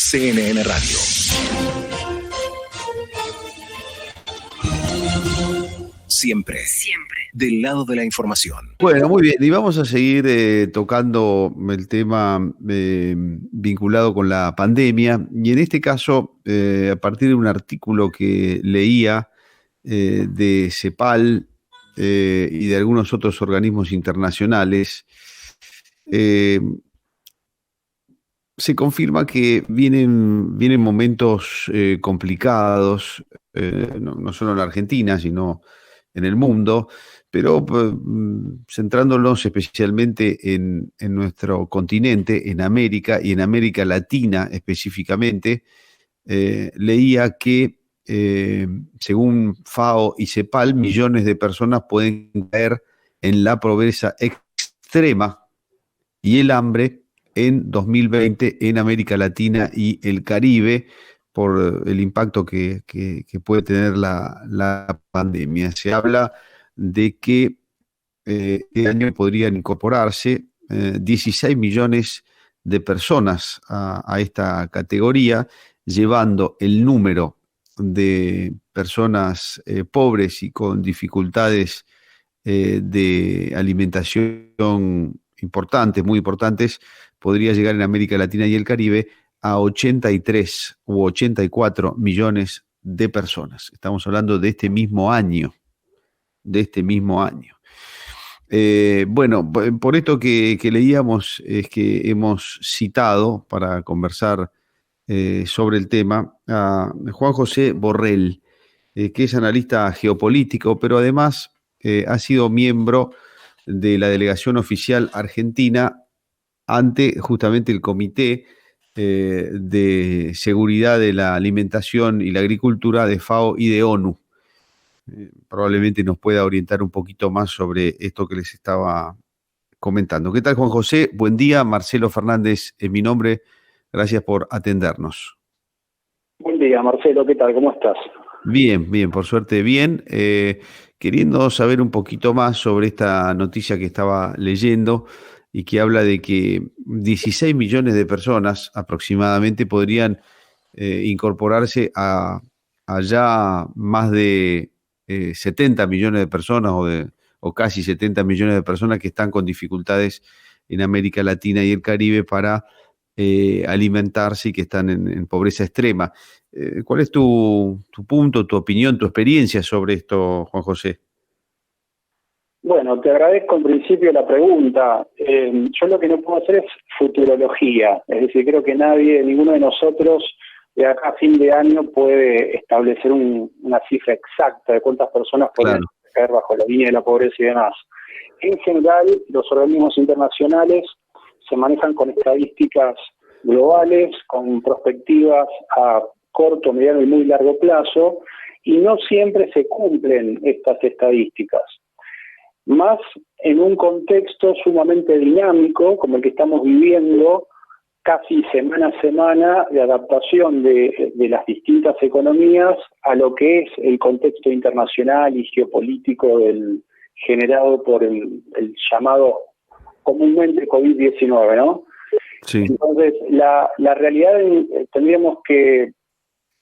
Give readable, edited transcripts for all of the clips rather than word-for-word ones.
CNN Radio. Siempre del lado de la información. Bueno, muy bien. Y vamos a seguir tocando el tema vinculado con la pandemia. Y en este caso, a partir de un artículo que leía de CEPAL y de algunos otros organismos internacionales, se confirma que vienen momentos complicados, no solo en la Argentina, sino en el mundo, pero centrándonos especialmente en nuestro continente, en América y en América Latina específicamente, leía que según FAO y CEPAL, millones de personas pueden caer en la pobreza extrema y el hambre en 2020 en América Latina y el Caribe por el impacto que puede tener la pandemia. Se habla de que este año podrían incorporarse 16 millones de personas a esta categoría, llevando el número de personas pobres y con dificultades de alimentación importantes, muy importantes, podría llegar en América Latina y el Caribe a 83 u 84 millones de personas. Estamos hablando de este mismo año, Bueno, por esto que leíamos es que hemos citado para conversar sobre el tema a Juan José Borrell, que es analista geopolítico, pero además ha sido miembro de la delegación oficial argentina ante justamente el Comité de Seguridad de la Alimentación y la Agricultura de FAO y de ONU. Probablemente nos pueda orientar un poquito más sobre esto que les estaba comentando. ¿Qué tal, Juan José? Buen día, Marcelo Fernández es mi nombre. Gracias por atendernos. Buen día, Marcelo. ¿Qué tal? ¿Cómo estás? Bien, por suerte bien. Queriendo saber un poquito más sobre esta noticia que estaba leyendo y que habla de que 16 millones de personas aproximadamente podrían incorporarse a ya más de 70 millones de personas o casi 70 millones de personas que están con dificultades en América Latina y el Caribe para alimentarse y que están en pobreza extrema. ¿Cuál es tu punto, tu opinión, tu experiencia sobre esto, Juan José? Bueno, te agradezco en principio la pregunta. Yo lo que no puedo hacer es futurología, es decir, creo que ninguno de nosotros de acá a fin de año puede establecer una cifra exacta de cuántas personas pueden caer bajo la línea de la pobreza y demás. En general, los organismos internacionales se manejan con estadísticas globales, con perspectivas a corto, mediano y muy largo plazo, y no siempre se cumplen estas estadísticas. Más en un contexto sumamente dinámico, como el que estamos viviendo, casi semana a semana, de adaptación de las distintas economías a lo que es el contexto internacional y geopolítico generado por el llamado comúnmente COVID-19, ¿no? Sí. Entonces, la realidad tendríamos que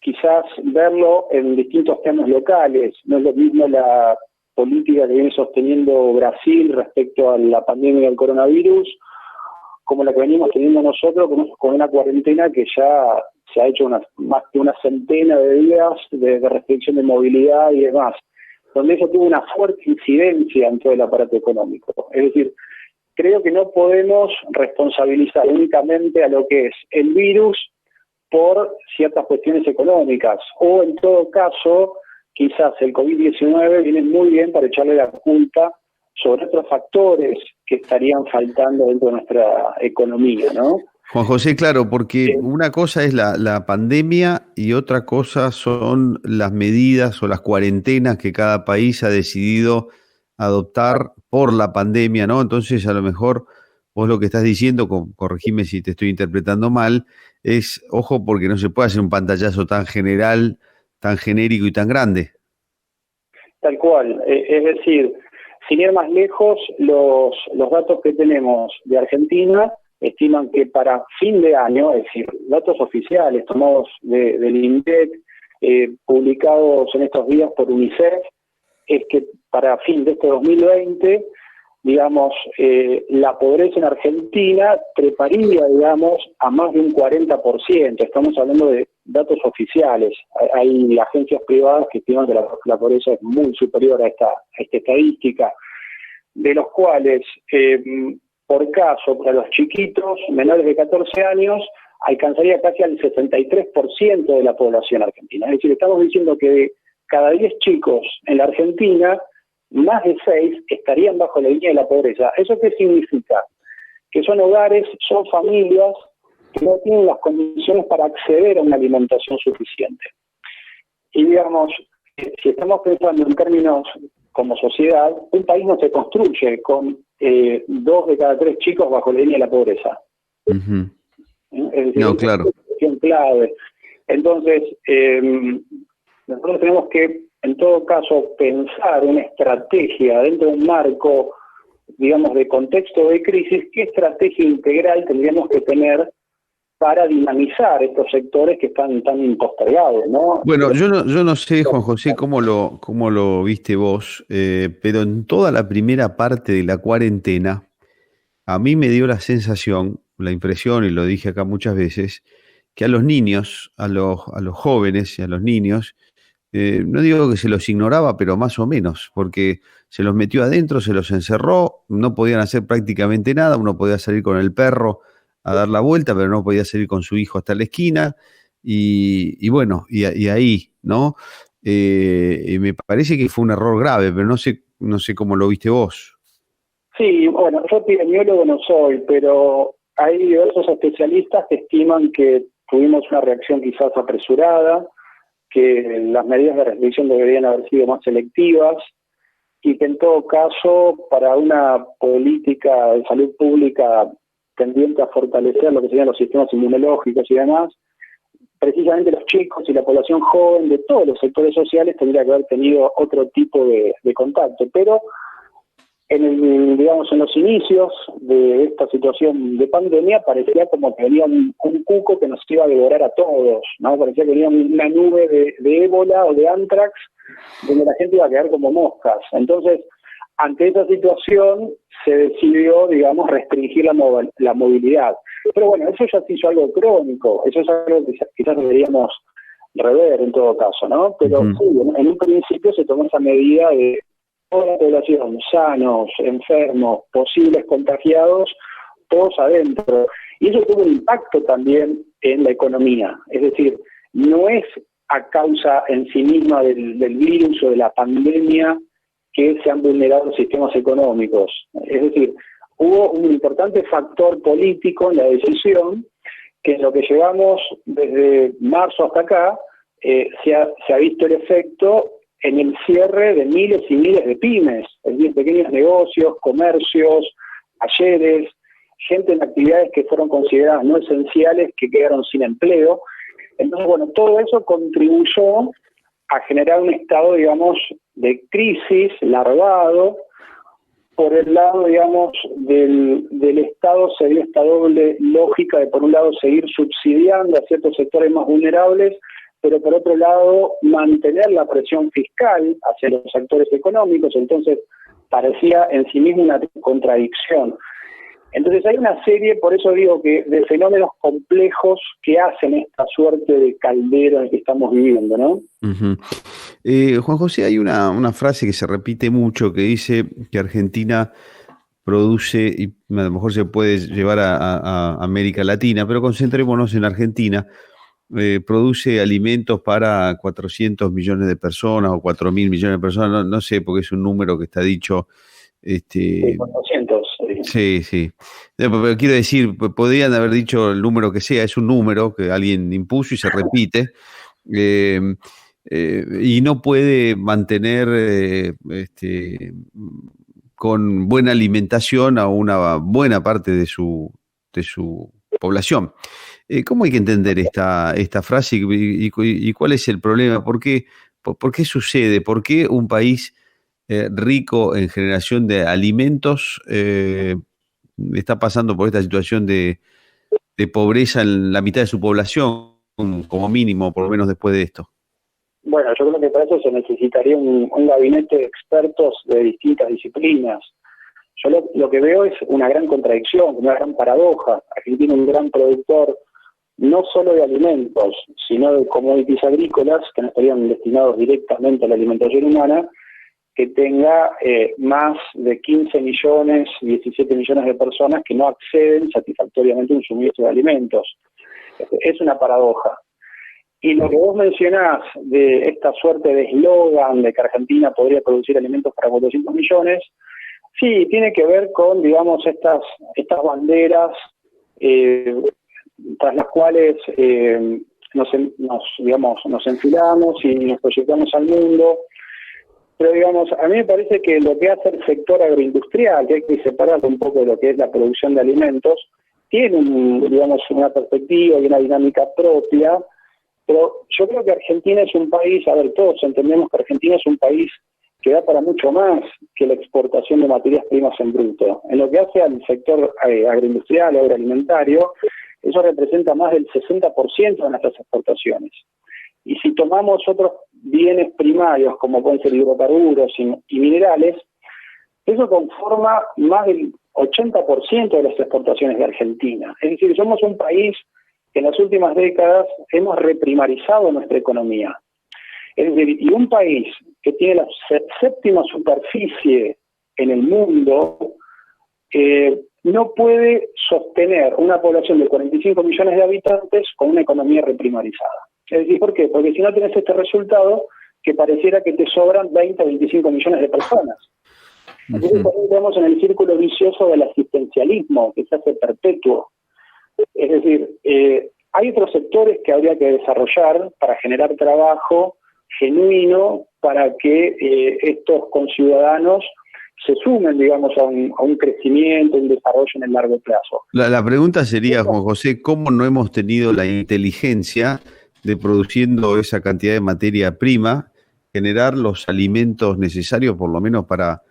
quizás verlo en distintos temas locales. No es lo mismo la política que viene sosteniendo Brasil respecto a la pandemia del coronavirus, como la que venimos teniendo nosotros con una cuarentena que ya se ha hecho más de una centena de días de restricción de movilidad y demás, donde eso tuvo una fuerte incidencia en todo el aparato económico. Es decir, creo que no podemos responsabilizar únicamente a lo que es el virus por ciertas cuestiones económicas, o en todo caso, quizás el COVID-19 viene muy bien para echarle la culpa sobre otros factores que estarían faltando dentro de nuestra economía, ¿no? Juan José, claro, porque una cosa es la pandemia y otra cosa son las medidas o las cuarentenas que cada país ha decidido adoptar por la pandemia, ¿no? Entonces, a lo mejor vos lo que estás diciendo, corregime si te estoy interpretando mal, es, ojo, porque no se puede hacer un pantallazo tan general, tan genérico y tan grande. Tal cual, es decir, sin ir más lejos, los datos que tenemos de Argentina estiman que para fin de año, es decir, datos oficiales tomados del INDEC, publicados en estos días por UNICEF, es que para fin de este 2020, digamos, la pobreza en Argentina treparía, digamos, a más de un 40%. Estamos hablando de datos oficiales. Hay agencias privadas que estiman que la pobreza es muy superior a esta estadística, de los cuales, por caso, para los chiquitos menores de 14 años, alcanzaría casi al 63% de la población argentina. Es decir, estamos diciendo que de cada 10 chicos en la Argentina, más de 6 estarían bajo la línea de la pobreza. ¿Eso qué significa? Que son hogares, son familias que no tienen las condiciones para acceder a una alimentación suficiente. Y digamos, si estamos pensando en términos como sociedad, un país no se construye con 2 de cada 3 chicos bajo la línea de la pobreza. Uh-huh. Es decir, no, claro. Es una cuestión clave. Entonces, nosotros tenemos que, en todo caso, pensar una estrategia dentro de un marco, digamos, de contexto de crisis. ¿Qué estrategia integral tendríamos que tener para dinamizar estos sectores que están tan impostergados, ¿no? Bueno, yo no sé, Juan José, cómo lo viste vos, pero en toda la primera parte de la cuarentena, a mí me dio la sensación, la impresión, y lo dije acá muchas veces, que a los niños, a los jóvenes y a los niños, no digo que se los ignoraba, pero más o menos, porque se los metió adentro, se los encerró, no podían hacer prácticamente nada, uno podía salir con el perro a dar la vuelta, pero no podía salir con su hijo hasta la esquina, y bueno, y ahí, ¿no? Me parece que fue un error grave, pero no sé cómo lo viste vos. Sí, bueno, yo epidemiólogo no soy, pero hay diversos especialistas que estiman que tuvimos una reacción quizás apresurada, que las medidas de restricción deberían haber sido más selectivas y que en todo caso para una política de salud pública tendiente a fortalecer lo que serían los sistemas inmunológicos y demás, precisamente los chicos y la población joven de todos los sectores sociales tendría que haber tenido otro tipo de contacto, pero en los inicios de esta situación de pandemia parecía como que venía un cuco que nos iba a devorar a todos, ¿no? Parecía que venía una nube de ébola o de antrax donde la gente iba a quedar como moscas. Entonces, ante esa situación se decidió, digamos, restringir la movilidad. Pero bueno, eso ya se hizo algo crónico, eso es algo que quizás deberíamos rever en todo caso, ¿no? Pero sí, en un principio se tomó esa medida de toda la población, sanos, enfermos, posibles contagiados, todos adentro. Y eso tuvo un impacto también en la economía. Es decir, no es a causa en sí misma del virus o de la pandemia que se han vulnerado los sistemas económicos. Es decir, hubo un importante factor político en la decisión que en lo que llevamos desde marzo hasta acá se ha visto el efecto en el cierre de miles y miles de pymes, es decir, pequeños negocios, comercios, talleres, gente en actividades que fueron consideradas no esenciales, que quedaron sin empleo. Entonces, bueno, todo eso contribuyó a generar un estado, digamos, de crisis larvado. Por el lado, digamos, del Estado se dio esta doble lógica de, por un lado, seguir subsidiando a ciertos sectores más vulnerables, pero por otro lado, mantener la presión fiscal hacia los actores económicos. Entonces, parecía en sí mismo una contradicción. Entonces hay una serie, por eso digo que, de fenómenos complejos que hacen esta suerte de caldero en el que estamos viviendo, ¿no? Uh-huh. Juan José, hay una frase que se repite mucho que dice que Argentina produce, y a lo mejor se puede llevar a América Latina, pero concentrémonos en Argentina, produce alimentos para 400 millones de personas o 4.000 millones de personas, no sé, porque es un número que está dicho. Sí, 400. Sí. Pero quiero decir, podrían haber dicho el número que sea, es un número que alguien impuso y se repite, y no puede mantener con buena alimentación a una buena parte de su población. ¿Cómo hay que entender esta frase y cuál es el problema? ¿Por qué sucede? ¿Por qué un país rico en generación de alimentos está pasando por esta situación de pobreza en la mitad de su población, como mínimo, por lo menos después de esto? Bueno, yo creo que para eso se necesitaría un gabinete de expertos de distintas disciplinas. Yo lo que veo es una gran contradicción, una gran paradoja. Argentina es un gran productor no solo de alimentos, sino de commodities agrícolas que no estarían destinados directamente a la alimentación humana, que tenga más de 15 millones, 17 millones de personas que no acceden satisfactoriamente a un suministro de alimentos. Es una paradoja. Y lo que vos mencionás de esta suerte de eslogan de que Argentina podría producir alimentos para 400 millones, sí, tiene que ver con, digamos, estas banderas tras las cuales nos enfilamos y nos proyectamos al mundo. Pero, digamos, a mí me parece que lo que hace el sector agroindustrial, que hay que separarlo un poco de lo que es la producción de alimentos, tiene, una perspectiva y una dinámica propia, pero yo creo que Argentina es un país, a ver, todos entendemos que Argentina es un país que da para mucho más que la exportación de materias primas en bruto. En lo que hace al sector agroindustrial, agroalimentario, eso representa más del 60% de nuestras exportaciones. Y si tomamos otros bienes primarios, como pueden ser hidrocarburos y minerales, eso conforma más del 80% de las exportaciones de Argentina. Es decir, somos un país que en las últimas décadas hemos reprimarizado nuestra economía. Es decir, y un país que tiene la séptima superficie en el mundo no puede sostener una población de 45 millones de habitantes con una economía reprimarizada. Es decir, ¿por qué? Porque si no tenés este resultado, que pareciera que te sobran 20 o 25 millones de personas. Entonces entramos en el círculo vicioso del asistencialismo, que se hace perpetuo. Es decir, hay otros sectores que habría que desarrollar para generar trabajo genuino para que estos conciudadanos se sumen, digamos, a un crecimiento, un desarrollo en el largo plazo. La pregunta sería, Juan José, ¿cómo no hemos tenido la inteligencia de, produciendo esa cantidad de materia prima, generar los alimentos necesarios, por lo menos para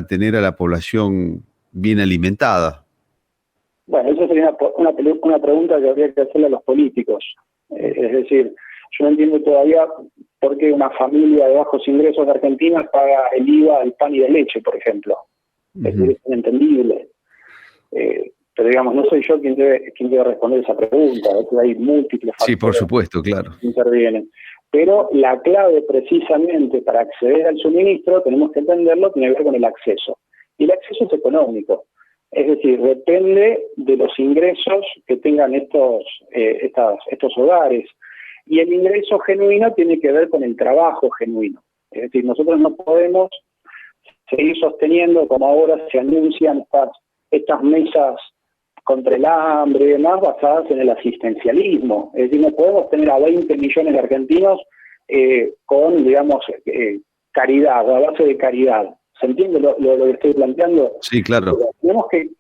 tener a la población bien alimentada? Bueno, esa sería una pregunta que habría que hacerle a los políticos. Es decir, yo no entiendo todavía por qué una familia de bajos ingresos de Argentina paga el IVA del pan y de leche, por ejemplo. Es decir, es inentendible. Pero, digamos, no soy yo quien debe responder esa pregunta. Hay múltiples factores. Sí, por supuesto, claro. Que intervienen. Pero la clave precisamente para acceder al suministro, tenemos que entenderlo, tiene que ver con el acceso. Y el acceso es económico. Es decir, depende de los ingresos que tengan estos hogares. Y el ingreso genuino tiene que ver con el trabajo genuino. Es decir, nosotros no podemos seguir sosteniendo, como ahora se anuncian estas mesas contra el hambre y demás, basadas en el asistencialismo. Es decir, no podemos tener a 20 millones de argentinos con, digamos, caridad, a base de caridad. ¿Se entiende lo que estoy planteando? Sí, claro. Tenemos que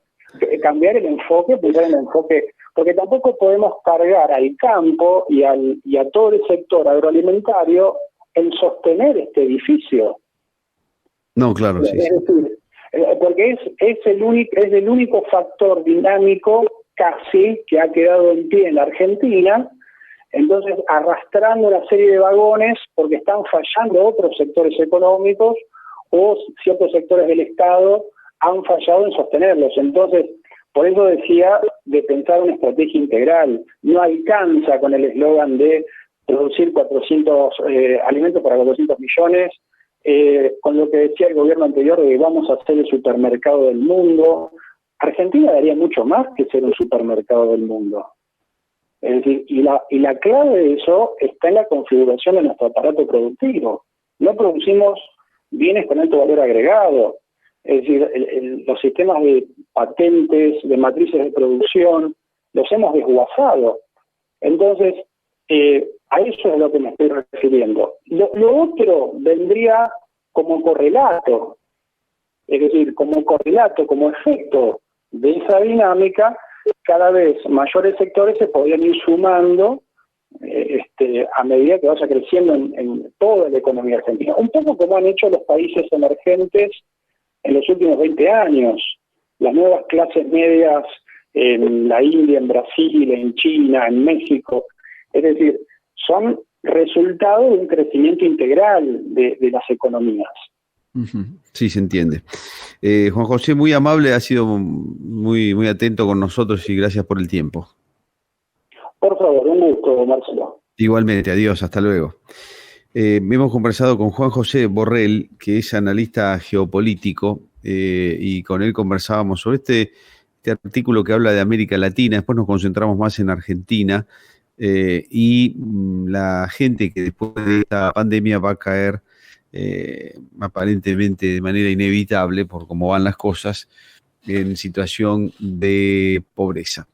cambiar el enfoque, pensar en el enfoque, porque tampoco podemos cargar al campo y a todo el sector agroalimentario en sostener este edificio. No, claro, sí. Es decir, porque es el único factor dinámico casi que ha quedado en pie en la Argentina, entonces arrastrando una serie de vagones porque están fallando otros sectores económicos o ciertos sectores del Estado han fallado en sostenerlos. Entonces, por eso decía de pensar una estrategia integral. No alcanza con el eslogan de producir 400 alimentos para 400 millones, con lo que decía el gobierno anterior de que vamos a ser el supermercado del mundo. Argentina daría mucho más que ser un supermercado del mundo. Es decir, y la clave de eso está en la configuración de nuestro aparato productivo. No producimos bienes con alto valor agregado. Es decir, los sistemas de patentes, de matrices de producción, los hemos desguazado. Entonces, a eso es a lo que me estoy refiriendo. Lo otro vendría como correlato, es decir, como correlato, como efecto de esa dinámica, cada vez mayores sectores se podrían ir sumando a medida que vaya creciendo en toda la economía argentina. Un poco como han hecho los países emergentes en los últimos 20 años. las nuevas clases medias en la India, en Brasil, en China, en México. Es decir, son resultado de un crecimiento integral de las economías. Sí, se entiende. Juan José, muy amable, ha sido muy, muy atento con nosotros y gracias por el tiempo. Por favor, un gusto, Marcelo. Igualmente, adiós, hasta luego. Hemos conversado con Juan José Borrell, que es analista geopolítico, y con él conversábamos sobre este artículo que habla de América Latina. Después nos concentramos más en Argentina y la gente que después de esta pandemia va a caer aparentemente de manera inevitable, por cómo van las cosas, en situación de pobreza.